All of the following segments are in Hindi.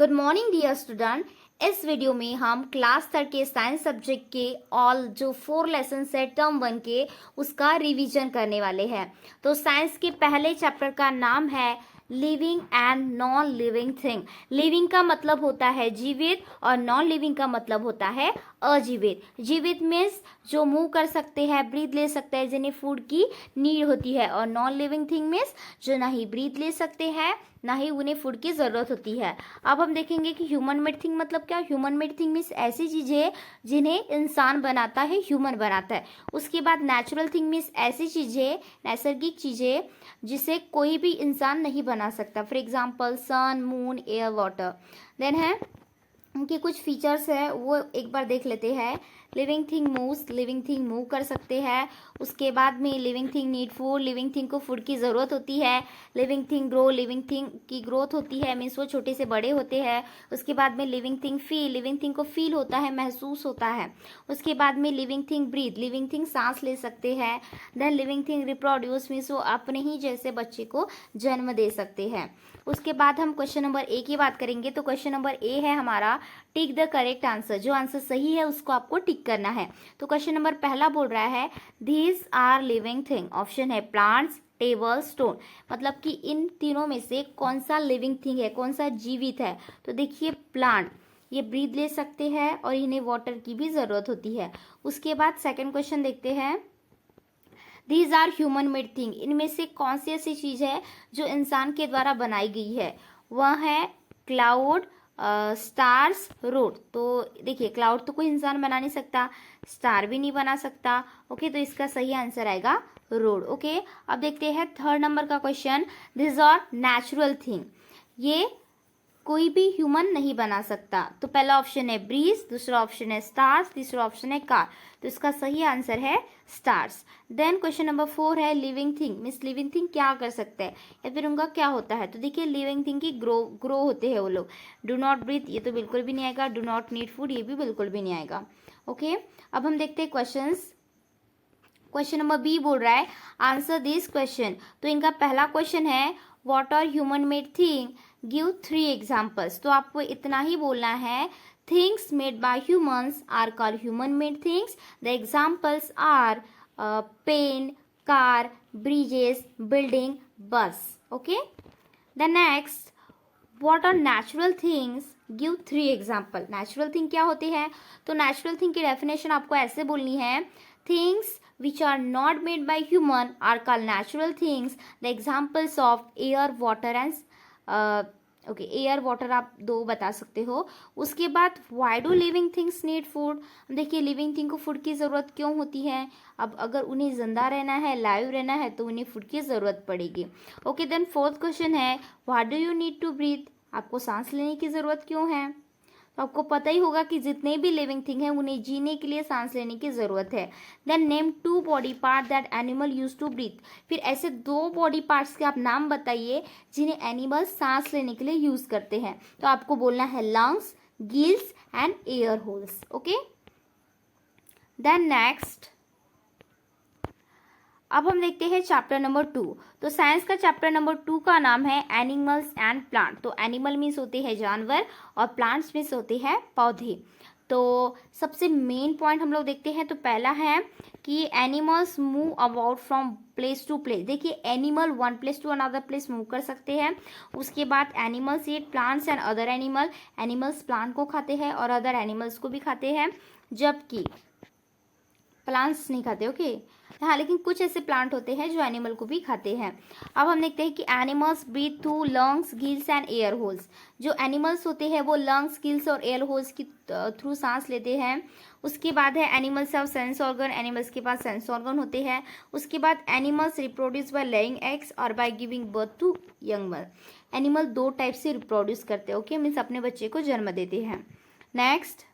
Good morning dear student. इस वीडियो में हम क्लास 3 के साइंस सब्जेक्ट के ऑल जो 4 लेसन है टर्म 1 के उसका रिवीजन करने वाले हैं। तो साइंस के पहले चैप्टर का नाम है living and non living thing. Living का मतलब होता है जीवित और नॉन लिविंग का मतलब होता है अजीवित। जीवित मीन्स जो मूव कर सकते हैं, ब्रीथ ले सकते हैं, जिन्हें फूड की नीड होती है, और नॉन लिविंग थिंग मीन्स जो ना ही ब्रीथ ले सकते हैं ना ही उन्हें फूड की जरूरत होती है। अब हम देखेंगे कि ह्यूमन मेड थिंग मतलब क्या। ह्यूमन मेड थिंग मीन्स ऐसी चीजें जिन्हें इंसान बनाता है, ह्यूमन बनाता है। उसके बाद नेचुरल थिंग मीन्स ऐसी चीजें, नैसर्गिक चीजें जिसे कोई भी इंसान नहीं बना सकता। For example sun, moon, air, water. Then है उनके कुछ फीचर्स है वो एक बार देख लेते हैं। Living thing moves, living thing move कर सकते हैं। उसके बाद में living thing need food, living thing को फूड की ज़रूरत होती है। Living thing grow, living thing की ग्रोथ होती है, मीन्स वो छोटे से बड़े होते हैं। उसके बाद में living thing feel, living thing को फील होता है, महसूस होता है। उसके बाद में living thing breathe, living thing सांस ले सकते हैं। Then living thing reproduce, means वो अपने ही जैसे बच्चे को जन्म दे सकते हैं। उसके बाद हम क्वेश्चन नंबर ए की बात करेंगे। तो क्वेश्चन नंबर ए है हमारा टिक द करेक्ट आंसर। जो आंसर सही है उसको आपको टिक करना है। तो क्वेश्चन नंबर पहला बोल रहा है these are living thing. Option है प्लांट्स, टेबल, स्टोन। मतलब कि इन तीनों में से कौन सा लिविंग थिंग है, कौन सा जीवित है। तो देखिए प्लांट, ये ब्रीथ ले सकते हैं और इन्हें वाटर की भी जरूरत होती है। उसके बाद सेकंड क्वेश्चन देखते हैं। These are human made thing. इनमें से कौन सी ऐसी चीज है जो इंसान के द्वारा बनाई गई है। वह है क्लाउड, स्टार्स, रोड। तो देखिए क्लाउड तो कोई इंसान बना नहीं सकता, स्टार भी नहीं बना सकता। ओके, तो इसका सही आंसर आएगा रोड। ओके, अब देखते हैं थर्ड नंबर का question. This are natural thing. ये कोई भी ह्यूमन नहीं बना सकता। तो पहला ऑप्शन है ब्रीज, दूसरा ऑप्शन है स्टार्स, तीसरा ऑप्शन है कार। तो इसका सही आंसर है स्टार्स। देन क्वेश्चन नंबर 4 है living thing. Means living thing क्या कर सकता है या फिर उनका क्या होता है। तो देखिए लिविंग थिंग की ग्रो होते हैं वो लोग। डू नॉट ब्रीथ, ये तो बिल्कुल भी नहीं आएगा। डू नॉट नीड फूड, ये भी बिल्कुल भी नहीं आएगा। ओके, अब हम देखते हैं क्वेश्चंस। क्वेश्चन नंबर बी बोल रहा है आंसर दिस क्वेश्चन। तो इनका पहला क्वेश्चन है what are human made thing, give 3 examples. तो आपको इतना ही बोलना है things made by humans are called human made things. The examples are pen, car, bridges, building, bus. Okay, the next what are natural things, give 3 example. Natural thing क्या होते हैं। तो नेचुरल थिंग की डेफिनेशन आपको ऐसे बोलनी है things which are not made by human are called natural things. The examples of air, water and okay, air, water आप 2 बता सकते हो। उसके बाद why do living things need food। देखिए लिविंग थिंग को फूड की ज़रूरत क्यों होती है। अब अगर उन्हें जिंदा रहना है, लाइव रहना है, तो उन्हें फूड की ज़रूरत पड़ेगी। ओके, देन फोर्थ क्वेश्चन है why do you need to breathe। आपको सांस लेने की ज़रूरत क्यों है। तो आपको पता ही होगा कि जितने भी लिविंग थिंग है उन्हें जीने के लिए सांस लेने की जरूरत है। Then name 2 body part that animal use to breathe. फिर ऐसे 2 बॉडी पार्ट्स के आप नाम बताइए जिन्हें एनिमल सांस लेने के लिए यूज करते हैं। तो आपको बोलना है lungs, gills and air holes. Okay, then next अब हम देखते हैं चैप्टर नंबर 2। तो साइंस का चैप्टर नंबर 2 का नाम है एनिमल्स एंड प्लांट। तो एनिमल मीन्स होते हैं जानवर और प्लांट्स मीन्स होते हैं पौधे। तो सबसे मेन पॉइंट हम लोग देखते हैं। तो पहला है कि animals move about from place to place. देखिए animal one place to another place move कर सकते हैं। उसके बाद animals eat plants and other animal. Animals plant को खाते हैं और अदर एनिमल्स को भी खाते हैं, जबकि प्लांट्स नहीं खाते। ओके, हाँ, लेकिन कुछ ऐसे प्लांट होते हैं जो एनिमल को भी खाते हैं। अब हम देखते हैं कि animals breathe through lungs, gills and air holes. जो एनिमल्स होते हैं वो लंग्स, गिल्स और एयर होल्स की थ्रू सांस लेते हैं। उसके बाद है animals have sense organ. Animals के पास सेंस ऑर्गन होते हैं। उसके बाद animals reproduce by laying eggs और by giving birth to young one. Animal 2 type से रिप्रोड्यूस करते हैं। ओके, मीन्स अपने बच्चे को जन्म देते हैं। Next,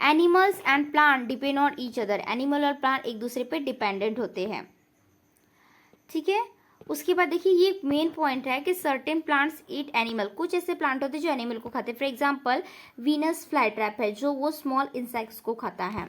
animals and plant depend on each other. Animal और प्लांट एक दूसरे पे डिपेंडेंट होते हैं। ठीक है, उसके बाद देखिए ये मेन पॉइंट है कि सर्टेन प्लांट्स ईट एनिमल। कुछ ऐसे प्लांट होते हैं जो एनिमल को खाते हैं। For example Venus fly trap है जो वो स्मॉल इंसेक्ट्स को खाता है।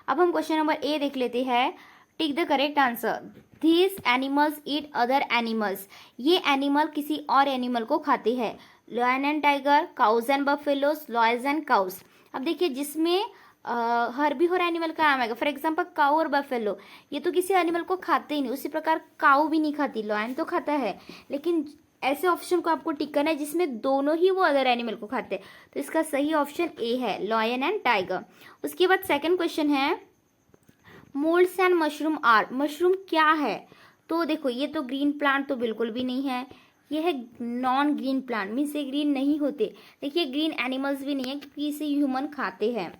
अब हम क्वेश्चन नंबर ए देख लेते हैं। Tick the correct answer. These animals eat other animals. ये एनिमल किसी और एनिमल को खाते हैं। Lion and tiger, cows and buffaloes, lions and cows. अब देखिए जिसमें हर्बीवोर एनिमल का नाम आएगा, फॉर एग्जाम्पल काउ और बफेलो, ये तो किसी एनिमल को खाते ही नहीं। उसी प्रकार काउ भी नहीं खाती, लॉयन तो खाता है, लेकिन ऐसे ऑप्शन को आपको टिक करना है जिसमें दोनों ही वो अदर एनिमल को खाते हैं। तो इसका सही ऑप्शन ए है, लॉयन एंड टाइगर। उसके बाद सेकंड क्वेश्चन है moulds and mushroom are, mushroom क्या है? तो देखो ये तो ग्रीन प्लांट तो बिल्कुल भी नहीं है, ये है नॉन ग्रीन प्लांट, मीन्स ये ग्रीन नहीं होते। देखिए ग्रीन एनिमल्स भी नहीं है क्योंकि इसे ह्यूमन खाते हैं।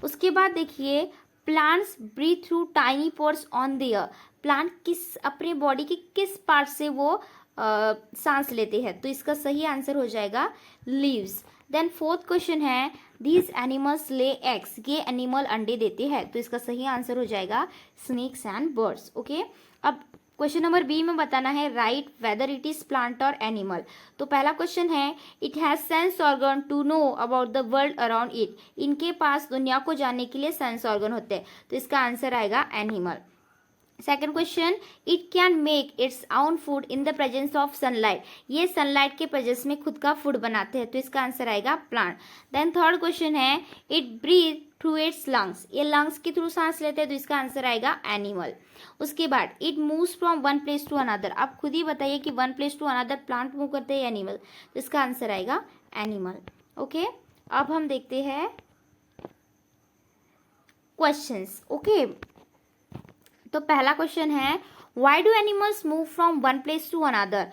उसके बाद देखिए plants breathe through tiny pores on their, plant किस अपने बॉडी के किस पार्ट से वो सांस लेते हैं? तो इसका सही आंसर हो जाएगा लीव्स। देन फोर्थ क्वेश्चन है दीज एनिमल्स ले एग्स, ये एनिमल अंडे देते हैं। तो इसका सही आंसर हो जाएगा स्नेक्स एंड बर्ड्स। ओके, अब क्वेश्चन नंबर बी में बताना है right whether it is plant और एनिमल। तो पहला क्वेश्चन है it has sense organ to know about the world around it, इनके पास दुनिया को जानने के लिए सेंस ऑर्गन होते हैं। तो इसका आंसर आएगा animal. Second question it can make its own food in the presence of sunlight, ये सनलाइट के प्रेजेंस में खुद का फूड बनाते हैं। तो इसका आंसर आएगा प्लांट। देन थर्ड क्वेश्चन है it breathe through its lungs, ये लंग्स के थ्रू सांस लेते हैं। तो इसका आंसर आएगा एनिमल। उसके बाद it moves from one place to another, आप खुद ही बताइए कि one place to another plant move करते हैं एनिमल? तो इसका आंसर आएगा एनिमल। ओके, अब हम देखते हैं क्वेश्चंस। ओके, तो पहला क्वेश्चन है why do animals move from one place to another,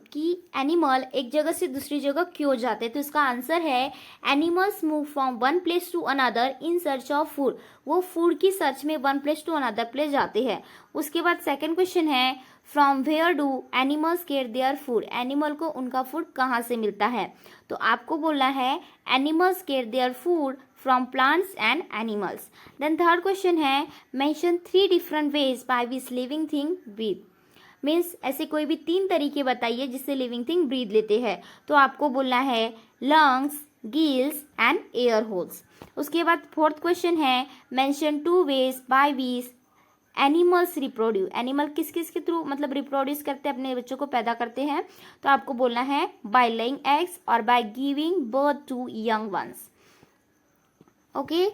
कि एनिमल एक जगह से दूसरी जगह क्यों जाते हैं? तो इसका आंसर है animals move from one place to another in search of food, वो फूड की सर्च में one place to another place जाते हैं। उसके बाद सेकंड क्वेश्चन है from where do animals get their food, animal को उनका फूड कहाँ से मिलता है? तो आपको बोलना है animals get their food from plants and animals. Then third question है mention 3 different ways by which living thing breathe, means ऐसे कोई भी 3 तरीके बताइए जिससे लिविंग थिंग ब्रीथ लेते हैं। तो आपको बोलना है lungs, gills and air holes. उसके बाद फोर्थ क्वेश्चन है mention 2 veg by which animals reproduce, animal किस किस के थ्रू मतलब रिप्रोड्यूस करते हैं, अपने बच्चों को पैदा करते हैं? तो आपको बोलना है बाय लेइंग एग्स और by giving birth to young ones. Okay,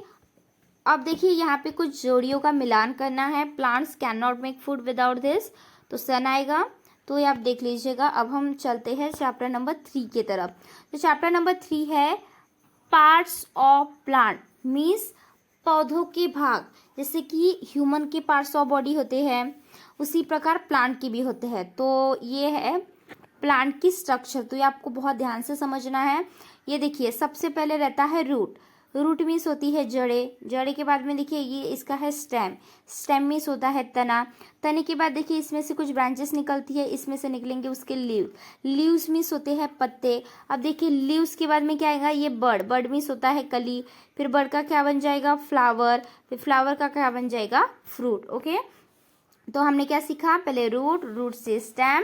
अब देखिए यहाँ पे कुछ जोड़ियों का मिलान करना है। Plants can not make food without this, तो सन आएगा। तो ये आप देख लीजिएगा। अब हम चलते हैं चैप्टर नंबर 3 की तरफ। तो चैप्टर नंबर 3 है पार्ट्स ऑफ प्लांट, मीन्स पौधों के भाग। जैसे कि ह्यूमन के पार्ट्स ऑफ बॉडी होते हैं उसी प्रकार प्लांट के भी होते हैं। तो ये है प्लांट की स्ट्रक्चर, तो ये आपको बहुत ध्यान से समझना है। ये देखिए सबसे पहले रहता है रूट, रूट मीन्स होती है जड़े, जड़े के बाद में देखिए ये इसका है स्टेम, स्टेम मीन्स होता है तना, तने के बाद देखिए इसमें से कुछ ब्रांचेस निकलती है, इसमें से निकलेंगे उसके लीव, लीव्स मीन्स होते हैं पत्ते। अब देखिए लीव्स के बाद में क्या आएगा, ये बर्ड, बर्ड मीन्स होता है कली, फिर बर्ड का क्या बन जाएगा फ्लावर, फिर फ्लावर का क्या बन जाएगा फ्रूट। ओके, तो हमने क्या सीखा, पहले रूट, रूट से स्टेम,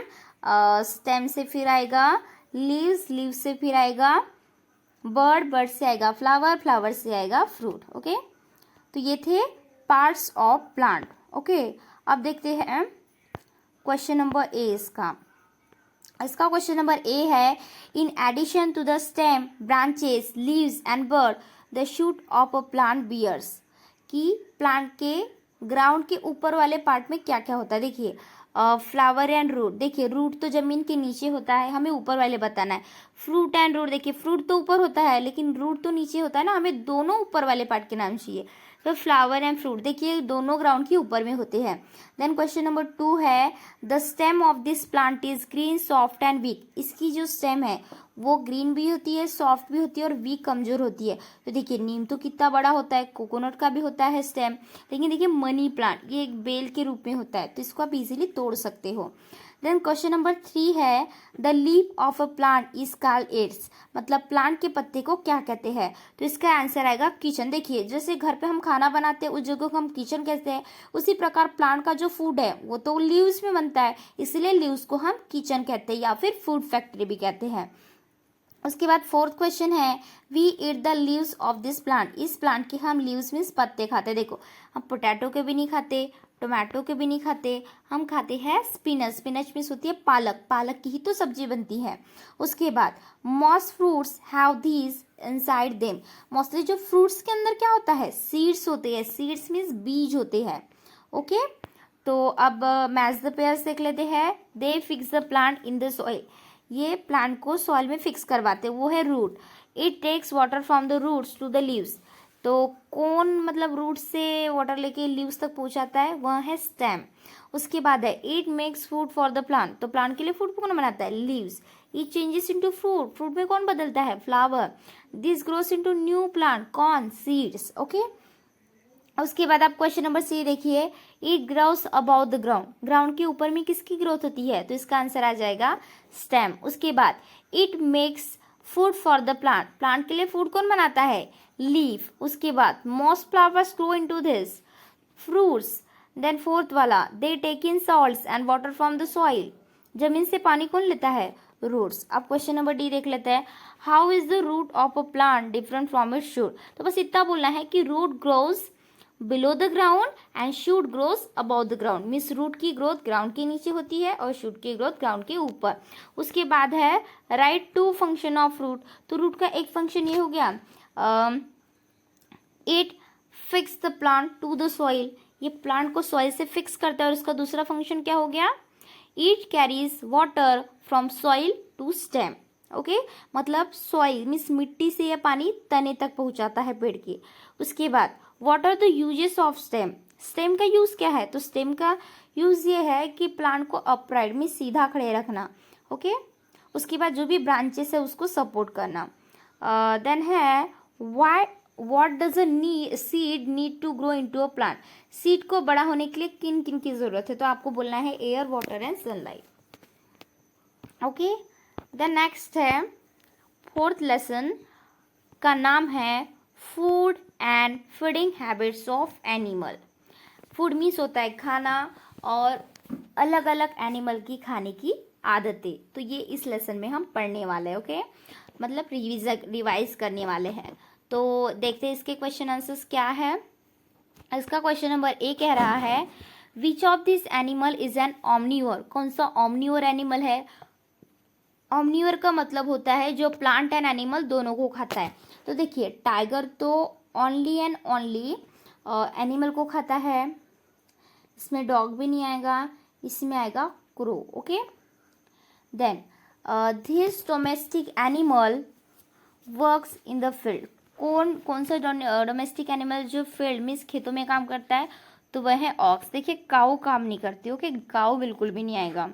स्टेम से फिर आएगा लीव्स, लीव्स से फिर आएगा बर्ड, बर्ड से आएगा फ्लावर, फ्लावर से आएगा फ्रूट। ओके, तो ये थे पार्ट्स ऑफ प्लांट। ओके, अब देखते हैं क्वेश्चन नंबर ए इसका क्वेश्चन नंबर ए है in addition to the stem, branches, leaves and bud the shoot of a plant bears, कि प्लांट के ग्राउंड के ऊपर वाले पार्ट में क्या क्या होता है। देखिए फ्लावर एंड रूट, देखिए रूट तो जमीन के नीचे होता है, हमें ऊपर वाले बताना है। फ्रूट एंड रूट, देखिए फ्रूट तो ऊपर होता है लेकिन रूट तो नीचे होता है ना, हमें दोनों ऊपर वाले पार्ट के नाम चाहिए। तो फ्लावर एंड फ्रूट देखिए दोनों ग्राउंड के ऊपर में होते हैं। देन क्वेश्चन नंबर 2 है the stem of this plant is green, soft and weak, इसकी जो स्टेम है वो ग्रीन भी होती है, सॉफ्ट भी होती है और वीक कमजोर होती है। तो देखिए नीम तो कितना बड़ा होता है, कोकोनट का भी होता है स्टेम, लेकिन देखिए मनी प्लांट ये एक बेल के रूप में होता है, तो इसको आप इजीली तोड़ सकते हो। देन क्वेश्चन नंबर 3 है the leaf of a plant is called its, मतलब प्लांट के पत्ते को क्या कहते हैं। तो इसका आंसर आएगा किचन। देखिए जैसे घर पे हम खाना बनाते हैं उस जगह को हम किचन कहते हैं, उसी प्रकार प्लांट का जो फूड है वो तो लीव्स में बनता है, इसलिए लीव्स को हम किचन कहते हैं या फिर फूड फैक्ट्री भी कहते हैं। उसके बाद फोर्थ क्वेश्चन है we eat the leaves of this plant, इस प्लांट के हम लीव्स मीन्स पत्ते खाते हैं। देखो हम पोटैटो के भी नहीं खाते, टोमेटो के भी नहीं खाते, हम खाते हैं स्पिनच। स्पिनच मीन्स होती है पालक, पालक की ही तो सब्जी बनती है। उसके बाद most fruits have these inside them. Mostly जो फ्रूट्स के अंदर क्या होता है, सीड्स होते हैं। सीड्स मीन्स बीज होते हैं। ओके, तो अब मैच द पेयर्स देख लेते हैं। They fix the plant in the soil, ये प्लांट को सॉइल में फिक्स करवाते, वो है root. It takes water from the roots to the leaves, तो कौन मतलब रूट से वाटर लेके लीव्स तक पहुंचाता है, वह है स्टेम। उसके बाद है it makes food for the plant, तो प्लांट के लिए फूड कौन बनाता है, leaves. It changes into fruit, fruit में कौन बदलता है, flower. This grows into new plant, कौन, सीड्स। ओके, उसके बाद आप क्वेश्चन नंबर सी देखिए। It grows about the ground, ground के ऊपर में किसकी ग्रोथ होती है, तो इसका आंसर आ जाएगा स्टेम। उसके बाद it makes food for the plant, plant के लिए फूड कौन बनाता है, लीफ। उसके बाद most flowers grow into this, fruits. Then fourth वाला they take in salts and water from the soil, जमीन से पानी कौन लेता है, रूट्स। अब क्वेश्चन नंबर डी देख लेते हैं। How is the root of a plant different from its shoot, तो बस इतना बोलना है कि root grows below the ground and shoot grows about the ground, means root की ग्रोथ ग्राउंड के नीचे होती है और शूट की ग्रोथ ग्राउंड के ऊपर। उसके बाद है write to function of root, तो रूट का एक फंक्शन ये हो गया, it fix the plant to the soil, ये प्लांट को सॉइल से फिक्स करता है। और इसका दूसरा फंक्शन क्या हो गया, it carries water from soil to stem. Okay, मतलब सॉइल मीन्स मिट्टी से यह पानी तने तक पहुंचाता है पेड़ के। उसके बाद what are the uses of stem, stem का यूज क्या है, तो स्टेम का यूज ये है कि प्लांट को अपराइट में सीधा खड़े रखना। ओके, उसके बाद जो भी ब्रांचेस है उसको सपोर्ट करना। देन है why what does a seed need to grow into a plant, seed को बड़ा होने के लिए किन किन की जरूरत है, तो आपको बोलना है air, water and sunlight. Okay, then next है फोर्थ लेसन का नाम है food and feeding habits of animal. Food means होता है खाना, और अलग अलग एनिमल की खाने की आदतें, तो ये इस लेसन में हम पढ़ने वाले हैं। ओके, मतलब रिवाइज करने वाले हैं। तो देखते हैं इसके क्वेश्चन आंसर्स क्या है। इसका क्वेश्चन नंबर ए कह रहा है which of this animal is an omnivore, कौन सा ऑमनीओर एनिमल है। ऑमनीओर का मतलब होता है जो प्लांट एंड एनिमल दोनों को खाता है। तो देखिए टाइगर तो ओनली एंड ओनली एनिमल को खाता है, इसमें डॉग भी नहीं आएगा, इसमें आएगा crow. Okay, then this domestic animal works in the field, कौन सा डोमेस्टिक एनिमल जो फील्ड मीन्स खेतों में काम करता है, तो वह है ऑक्स। देखिए काऊ काम नहीं करती। ओके, काऊ बिल्कुल भी नहीं आएगा।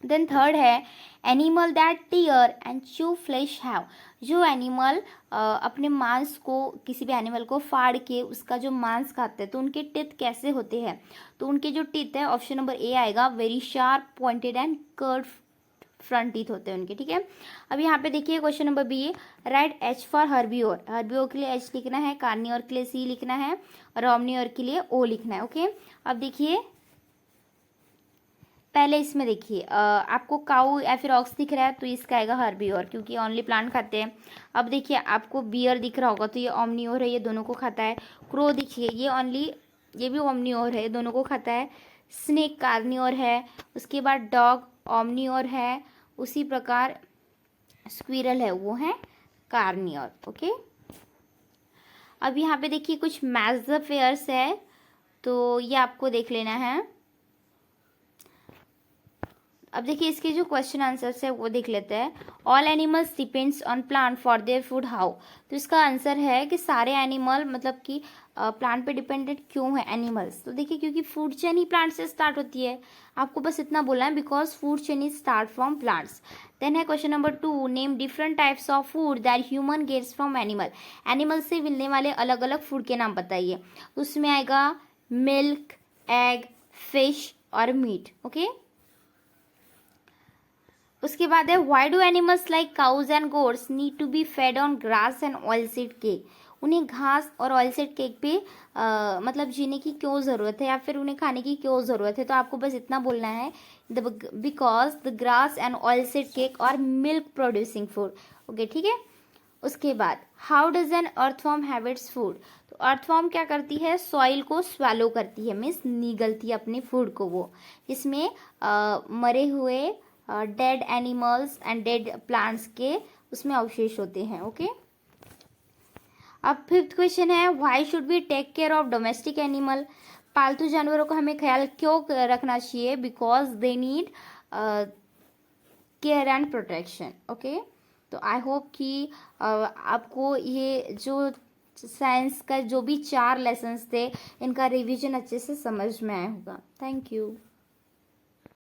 देन थर्ड है animal that tear and chew flesh have, जो एनिमल अपने मांस को, किसी भी एनिमल को फाड़ के उसका जो मांस खाते हैं, तो उनके टीथ कैसे होते हैं, तो उनके जो टीथ है ऑप्शन नंबर ए आएगा, very sharp pointed and curve front teeth होते हैं उनके। ठीक है, अब यहाँ पे देखिए question number B, write H for herbivore, herbivore के लिए एच लिखना है, कार्नियोर के लिए सी लिखना है, और ओमनियोर के लिए ओ लिखना है। ओके, अब देखिए पहले इसमें देखिए आपको काऊ या फिर ऑक्स दिख रहा है, तो इसका आएगा हर्बियोर, क्योंकि ओनली प्लांट खाते हैं। अब देखिए आपको बियर दिख रहा होगा, तो ये ओमनियोर है, ये दोनों को खाता है। क्रो देखिए ये भी ओमनियोर है, दोनों को खाता है। स्नेक कार्नियोर है। उसके बाद डॉग ओमनियोर है, उसी प्रकार स्क्विरल है, वो है कार्नियोर। ओके, अब यहाँ पे देखिए कुछ मैच द पेयर्स है, तो ये आपको देख लेना है। अब देखिए इसके जो क्वेश्चन आंसर्स है वो देख लेते हैं। All animals depends on plant for their food how, तो इसका आंसर है कि सारे एनिमल मतलब कि प्लांट पे डिपेंडेंट क्यों है एनिमल्स, तो देखिए क्योंकि फूड चेन ही प्लांट से स्टार्ट होती है। आपको बस इतना बोलना है, because food chain is start from plants. Then है question number 2, name different types of food that human gets from animal, animal से मिलने वाले अलग अलग फूड के नाम बताइए। तो उसमें आएगा मिल्क, एग, फिश और मीट। ओके, उसके बाद है why do animals like cows and goats need to be fed on grass and oil seed cake, उन्हें घास और ऑयल सीड केक पे मतलब जीने की क्यों ज़रूरत है या फिर उन्हें खाने की क्यों ज़रूरत है, तो आपको बस इतना बोलना है, because the grass and oil seed cake और मिल्क प्रोड्यूसिंग फूड। ओके, ठीक है। उसके बाद how does N earthworm have its food. तो अर्थवॉर्म क्या करती है, सॉइल को स्वेलो करती है, मीन्स निगलती है अपने फूड को वो, जिसमें मरे हुए dead animals and dead plants के उसमें अवशेष होते हैं। ओके, अब फिफ्थ क्वेश्चन है why should we take care of domestic animal. पालतू जानवरों का हमें ख्याल क्यों रखना चाहिए, because they need care and protection. Okay, तो आई होप कि आपको ये जो साइंस का जो भी 4 लेसन्स थे इनका रिवीजन अच्छे से समझ में आया होगा। Thank you.